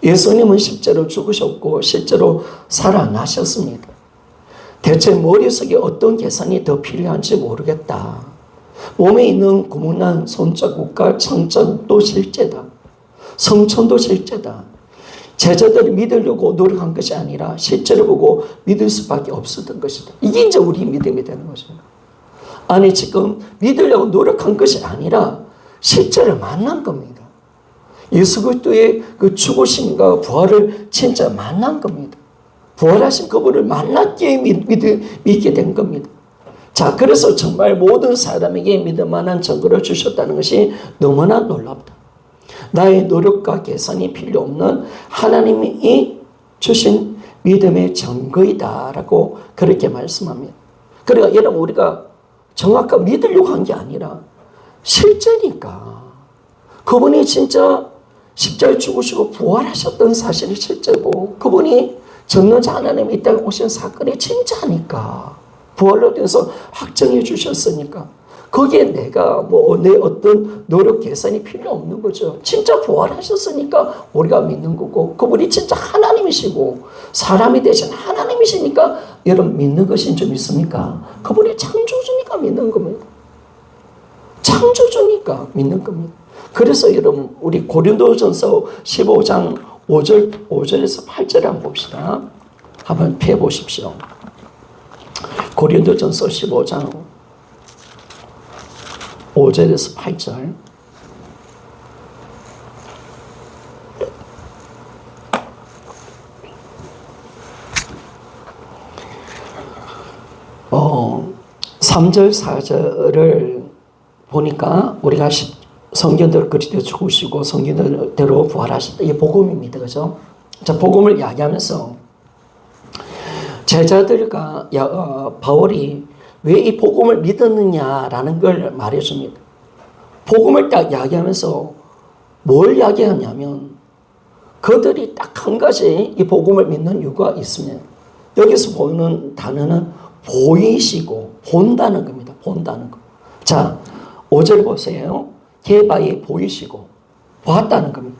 예수님은 실제로 죽으셨고 실제로 살아나셨습니다. 대체 머릿속에 어떤 계산이 더 필요한지 모르겠다. 몸에 있는 구멍난 손자국과 청자국도 실제다. 성천도 실제다. 제자들이 믿으려고 노력한 것이 아니라 실제로 보고 믿을 수밖에 없었던 것이다. 이게 이제 우리 믿음이 되는 것입니다. 아니 지금 믿으려고 노력한 것이 아니라 실제로 만난 겁니다. 예수 그리스도의 그 죽으심과 부활을 진짜 만난 겁니다. 부활하신 그분을 만났기에 믿게 된 겁니다. 자, 그래서 정말 모든 사람에게 믿을 만한 증거를 주셨다는 것이 너무나 놀랍다. 나의 노력과 계산이 필요 없는 하나님이 주신 믿음의 증거이다라고 그렇게 말씀합니다. 그러니까 여러분 우리가 정확하게 믿으려고 한 게 아니라 실제니까 그분이 진짜 십자가에 죽으시고 부활하셨던 사실이 실제고 그분이 전능자 하나님이 이 땅에 오신 사건이 진짜니까 부활로 돼서 확정해 주셨으니까 거기에 내가 내 어떤 노력 계산이 필요 없는 거죠. 진짜 부활하셨으니까 우리가 믿는 거고 그분이 진짜 하나님이시고 사람이 되신 하나님이시니까 여러분 믿는 것인 줄 믿습니까? 그분이 창조주니까 믿는 겁니다. 창조주니까 믿는 겁니다. 그래서 여러분 우리 고린도전서 15장 5절에서 8절에 한번 봅시다. 한번 펴보십시오. 고린도전서 15장 5절에서 8절. 어, 3절, 4절을 보니까 우리가 성경대로 그리스도 죽으시고 성경대로 부활하셨다. 이게 복음입니다. 그죠? 자, 복음을 이야기하면서 제자들과 바울이 왜 이 복음을 믿었느냐라는 걸 말해줍니다. 복음을 딱 이야기하면서 뭘 이야기하냐면 그들이 딱 한 가지 이 복음을 믿는 이유가 있습니다. 여기서 보이는 단어는 보이시고 본다는 겁니다. 본다는 거. 자, 5절 보세요. 개바에 보이시고 보았다는 겁니다.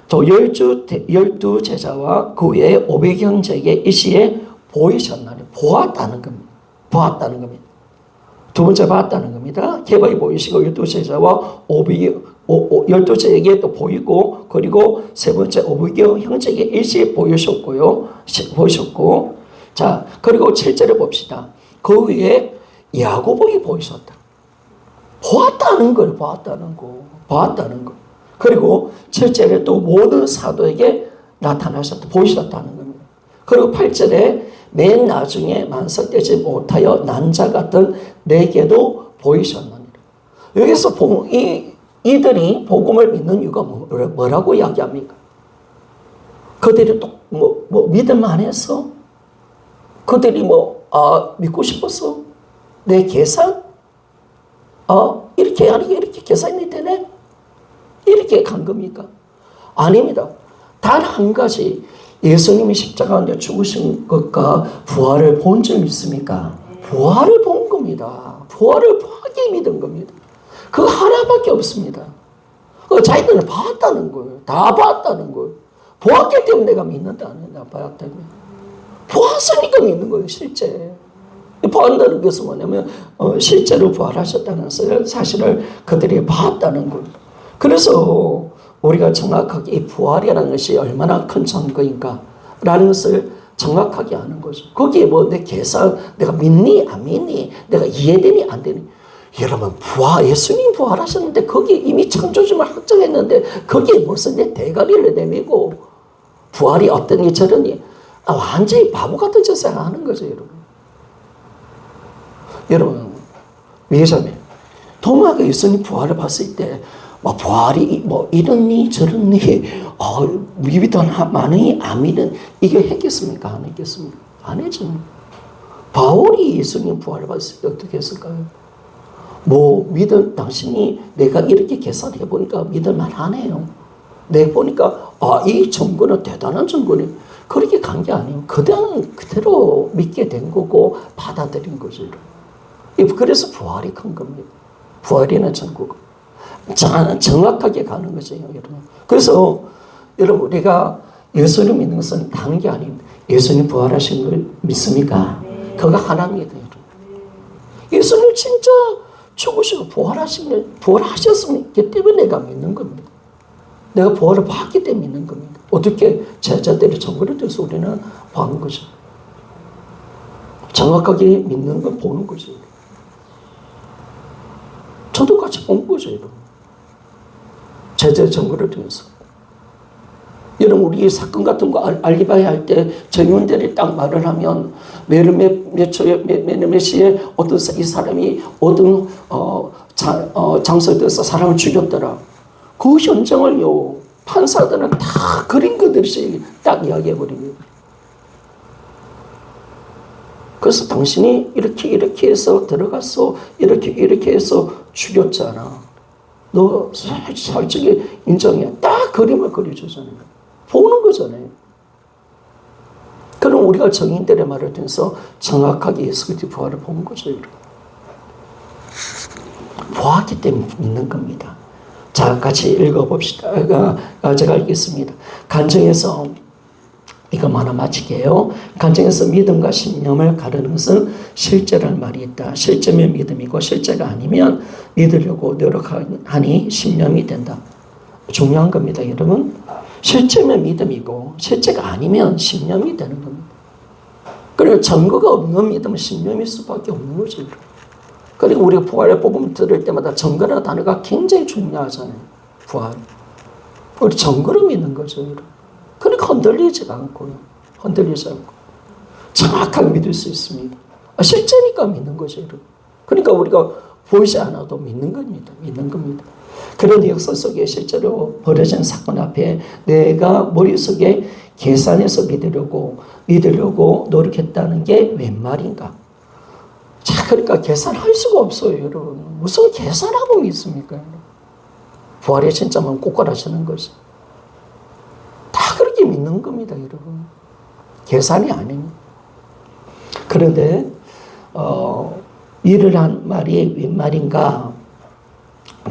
또 12 제자와 그 외에 500형제에게 이 시에 보이셨나니 보았다는 겁니다. 보았다는 겁니다. 두 번째 봤다는 겁니다. 개바에 보이시고 12제자와 12제에게 또 보이고 그리고 세 번째 500 형제에게 일시에 보이셨고요. 보이셨고 자 그리고 7절을 봅시다. 그 위에 야고보에 보이셨다. 보았다는 걸 보았다는 거. 보았다는 거. 그리고 7절에 또 모든 사도에게 나타나셨다. 보이셨다는 겁니다. 그리고 8절에 맨 나중에 만석되지 못하여 난 자 같은 내게도 보이셨느니라. 여기서 이들이 복음을 믿는 이유가 뭐라고 이야기합니까? 그들이 또 믿음 안 했어? 그들이 믿고 싶었어? 내 계산? 이렇게 하니까 이렇게 계산이 되네? 이렇게 간 겁니까? 아닙니다. 단 한 가지, 예수님이 십자가에 죽으신 것과 부활을 본 적 있습니까? 부활을 본 겁니다. 부활을 확히 믿은 겁니다. 그거 하나밖에 없습니다. 자기들은 봤다는 거예요. 다 봤다는 거예요. 보았기 때문에 내가 믿는다는 거예요. 봤다면. 보았으니까 믿는 거예요, 실제. 보았다는 것은 뭐냐면, 실제로 부활하셨다는 사실을 그들이 봤다는 거예요. 그래서 우리가 정확하게 이 부활이라는 것이 얼마나 큰 증거인가 라는 것을 정확하게 아는 거죠. 거기에 뭐 내 계산, 내가 믿니 안 믿니, 내가 이해되니 안 되니. 여러분, 예수님 부활하셨는데 거기에 이미 창조주를 확정했는데 거기에 무슨 내 대가리를 내밀고 부활이 어떠니 저러니, 완전히 바보 같은 짓을 하는 거죠, 여러분. 여러분, 위자매, 도마가 예수님 부활을 봤을 때 부활이 이러니 저러니 믿던 많으니 안 믿은, 이게 했겠습니까? 안 했겠습니까? 안 했죠. 바울이 예수님 부활을 봤을 때 어떻게 했을까요? 믿은, 당신이 내가 이렇게 계산해 보니까 믿을 만하네요. 내가 보니까 이 증거는 대단한 증거네. 그렇게 간 게 아니에요. 그대로 믿게 된 거고 받아들인 거죠. 그래서 부활이 큰 겁니다. 부활이라는 증거가 정확하게 가는 거죠, 여러분. 그래서 여러분, 우리가 예수를 믿는 것은 다른 게 아닙니다. 예수님 부활하신 걸 믿습니까? 그거 하나입니다, 여러분. 예수님 진짜 죽으시고 부활하셨기 때문에 내가 믿는 겁니다. 내가 부활을 봤기 때문에 믿는 겁니다. 어떻게 제자들이 정거를 들어서 우리는 보는 거죠. 정확하게 믿는 걸 보는 거죠. 저도 같이 본 거죠, 여러분. 제자의 정거를 통해서. 여러분, 우리 사건 같은 거 알리바이 할 때 정의원들이 딱 말을 하면 몇 시에 어떤 이 사람이 어떤 장소에 들어서 사람을 죽였더라. 그 현장을요, 판사들은 다 그린 것들이 딱 이야기해버립니다. 그래서 당신이 이렇게 해서 들어갔어. 이렇게 해서 죽였잖아. 너 솔직히 인정해. 딱 그림을 그려주잖아요. 보는 거잖아요. 그럼 우리가 정인들의 말을 통해서 정확하게 예수 그리스도의 부활을 본 거죠. 보았기 때문에 믿는 겁니다. 자, 같이 읽어봅시다. 제가 읽겠습니다. 간증에서 이것만 하나 마칠게요. 간증에서 믿음과 신념을 가르는 것은 실제라는 말이 있다. 실제면 믿음이고 실제가 아니면 믿으려고 노력하니 신념이 된다. 중요한 겁니다, 여러분. 실제면 믿음이고 실제가 아니면 신념이 되는 겁니다. 그리고 증거가 없는 믿음은 신념일 수밖에 없는 거죠. 그리고 우리가 부활의 복음 들을 때마다 증거라는 단어가 굉장히 중요하잖아요. 부활. 우리 증거를 믿는 거죠. 그러니까 흔들리지가 않고요. 흔들리지 않고 정확하게 믿을 수 있습니다. 실제니까 믿는 거죠. 그러니까 우리가 보이지 않아도 믿는 겁니다. 믿는 겁니다. 그런 역사 속에 실제로 벌어진 사건 앞에 내가 머릿속에 계산해서 믿으려고 노력했다는 게 웬 말인가? 자, 그러니까 계산할 수가 없어요, 여러분. 무슨 계산하고 믿습니까? 부활의 진짜만 꼬꾸라지는 것이. 다 그렇게 믿는 겁니다, 여러분. 계산이 아닙니다. 그런데 일을 한 말이 웬 말인가?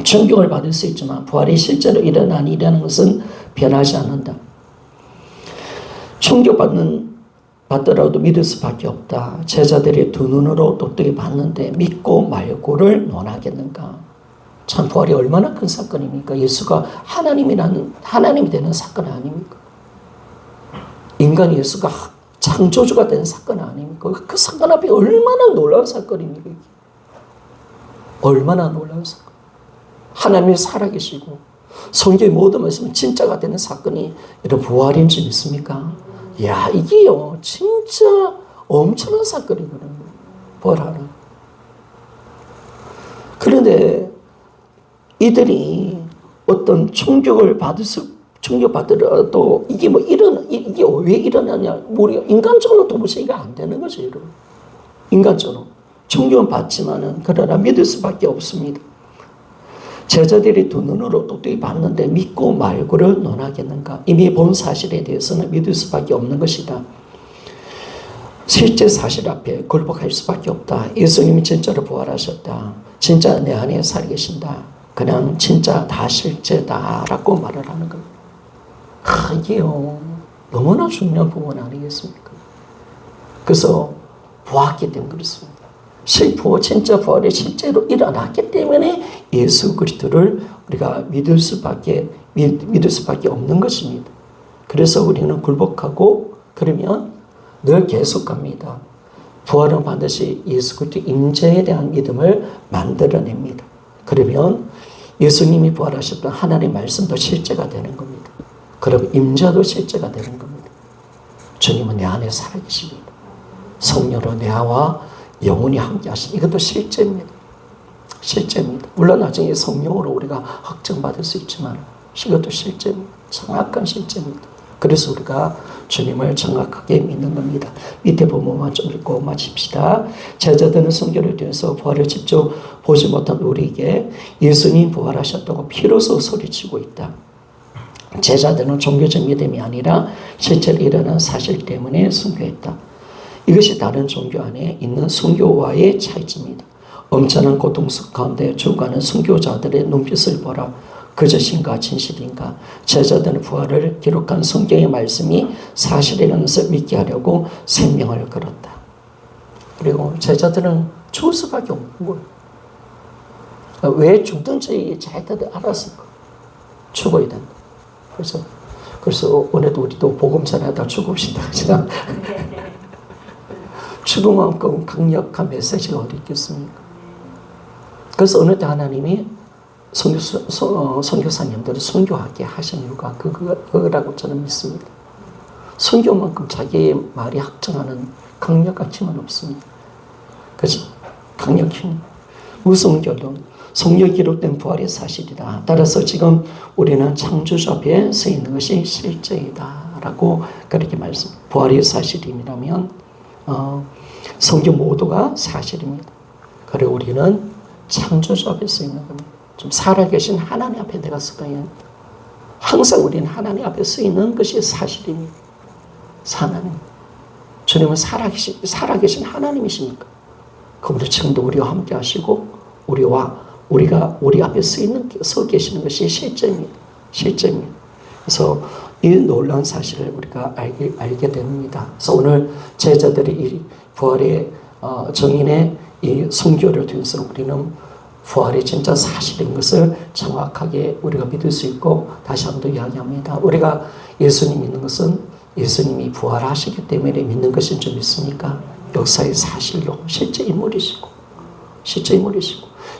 충격을 받을 수 있지만 부활이 실제로 일어난 일이라는 것은 변하지 않는다. 충격받더라도 믿을 수밖에 없다. 제자들이 두 눈으로 똑똑히 봤는데 믿고 말고를 논하겠는가. 참 부활이 얼마나 큰 사건입니까? 예수가 하나님이 되는 사건 아닙니까? 인간 예수가 창조주가 된 사건 아닙니까? 그 사건 앞에 얼마나 놀라운 사건입니까? 얼마나 놀라운 사건. 하나님이 살아계시고 성경의 모든 말씀은 진짜가 되는 사건이 이런 부활인 줄 믿습니까? 야, 이게요 진짜 엄청난 사건이거든요. 부활하는. 그런데 이들이 어떤 충격받더라도 이게 이게 왜 일어나냐? 우리가 인간적으로 도무지 이게 안 되는 거죠, 여러분. 인간적으로 충격은 받지만은 그러나 믿을 수밖에 없습니다. 제자들이 두 눈으로 똑똑히 봤는데 믿고 말고를 논하겠는가? 이미 본 사실에 대해서는 믿을 수밖에 없는 것이다. 실제 사실 앞에 굴복할 수밖에 없다. 예수님이 진짜로 부활하셨다. 진짜 내 안에 살계신다. 그냥 진짜 다 실제다라고 말을 하는 겁니다. 이게요 너무나 중요한 부분 아니겠습니까? 그래서 보았기 때문에 그렇습니다. 진짜 부활이 실제로 일어났기 때문에 예수 그리스도를 우리가 믿을 수밖에 없는 것입니다. 그래서 우리는 굴복하고 그러면 늘 계속합니다. 부활은 반드시 예수 그리스도 임재에 대한 믿음을 만들어냅니다. 그러면 예수님이 부활하셨던 하나님의 말씀도 실제가 되는 겁니다. 그럼 임재도 실제가 되는 겁니다. 주님은 내 안에 살아계십니다. 성령으로 내와 영원히 함께 하신 이것도 실제입니다. 실제입니다. 물론 나중에 성령으로 우리가 확정받을 수 있지만 이것도 실제입니다. 정확한 실제입니다. 그래서 우리가 주님을 정확하게 믿는 겁니다. 밑에 부분만 좀 읽고 마칩시다. 제자들은 성경을 통해서 부활을 직접 보지 못한 우리에게 예수님 부활하셨다고 비로소 소리치고 있다. 제자들은 종교적 믿음이 아니라 실제로 일어난 사실 때문에 순교했다. 이것이 다른 종교 안에 있는 순교와의 차이점입니다. 엄청난 고통 가운데 죽어가는 순교자들의 눈빛을 보라. 그것인가 진실인가? 제자들은 부활을 기록한 성경의 말씀이 사실이라는 것을 믿게 하려고 생명을 걸었다. 그리고 제자들은 죽을 수밖에 없는 거예요. 왜 죽든지 자기들 알았을 거예요. 죽어야 된다. 그래서 오늘도 우리도 복음 전하다 죽읍시다. 죽음만큼 강력한 메시지가 어디 있겠습니까? 그래서 어느 때 하나님이 선교사님들을 순교하게 하신 이유가 그거라고 저는 믿습니다. 순교만큼 자기의 말이 확정하는 강력한 힘은 없습니다. 그래서 강력 힘. 무슨 결론? 성경에 기록된 부활의 사실이다. 따라서 지금 우리는 창조주 앞에 서 있는 것이 실제이다. 라고 그렇게 말씀. 부활의 사실이라면 성경 모두가 사실입니다. 그리고 우리는 창조주 앞에 서 있는 겁니다. 좀 살아계신 하나님 앞에 내가 서야 합니다. 항상 우리는 하나님 앞에 서 있는 것이 사실입니다. 하나님. 주님은 살아계신 하나님이십니까? 그분도 지금도 우리와 함께 하시고 우리가 우리 앞에 서 계시는 것이 실제입니다. 실제입니다. 그래서 이 놀라운 사실을 우리가 알게 됩니다. 그래서 오늘 제자들이 이 부활의 정인의 이 순교를 통해서 우리는 부활이 진짜 사실인 것을 정확하게 우리가 믿을 수 있고 다시 한 번 더 이야기합니다. 우리가 예수님 믿는 것은 예수님이 부활하시기 때문에 믿는 것인 줄 믿습니까? 역사의 사실로 실제 인물이시고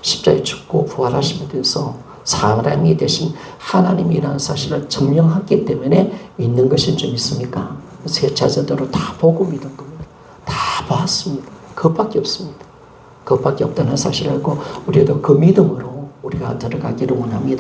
십자가에 죽고 부활하심에 대해서 사람이 되신 하나님이라는 사실을 증명했기 때문에 믿는 것인 줄 믿습니까? 제 자제대로 다 보고 믿은 겁니다. 다 봤습니다. 그것밖에 없습니다. 그것밖에 없다는 사실을 알고 우리도 그 믿음으로 우리가 들어가기를 원합니다.